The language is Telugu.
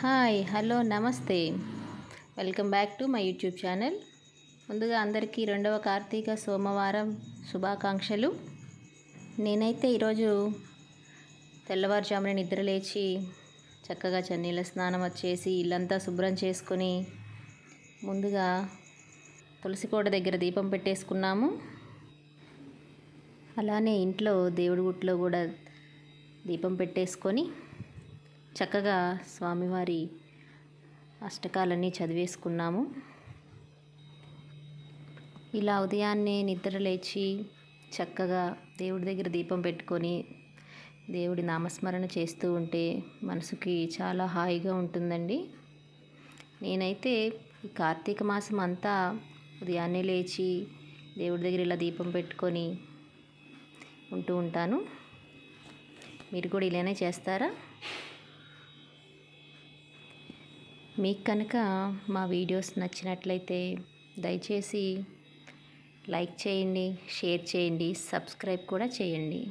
హాయ్ హలో నమస్తే. Welcome back to my YouTube channel. ముందుగా అందరికీ రెండవ కార్తీక సోమవారం శుభాకాంక్షలు. నేనైతే ఈరోజు తెల్లవారుజామున నిద్రలేచి చక్కగా చన్నీళ్ళ స్నానం వచ్చేసి ఇల్లంతా శుభ్రం చేసుకొని ముందుగా తులసి కోట దగ్గర దీపం పెట్టేసుకున్నాము. అలానే ఇంట్లో దేవుడి గుట్లో కూడా దీపం పెట్టేసుకొని చక్కగా స్వామివారి అష్టకాలన్నీ చదివేసుకున్నాము. ఇలా ఉదయాన్నే నిద్ర లేచి చక్కగా దేవుడి దగ్గర దీపం పెట్టుకొని దేవుడి నామస్మరణ చేస్తూ ఉంటే మనసుకి చాలా హాయిగా ఉంటుందండి. నేనైతే ఈ కార్తీక మాసం అంతా ఉదయాన్నే లేచి దేవుడి దగ్గర ఇలా దీపం పెట్టుకొని ఉంటూ ఉంటాను. మీరు కూడా ఇలానే చేస్తారా? మీకు కనుక మా వీడియోస్ నచ్చినట్లయితే దయచేసి లైక్ చేయండి, షేర్ చేయండి, సబ్స్క్రైబ్ కూడా చేయండి.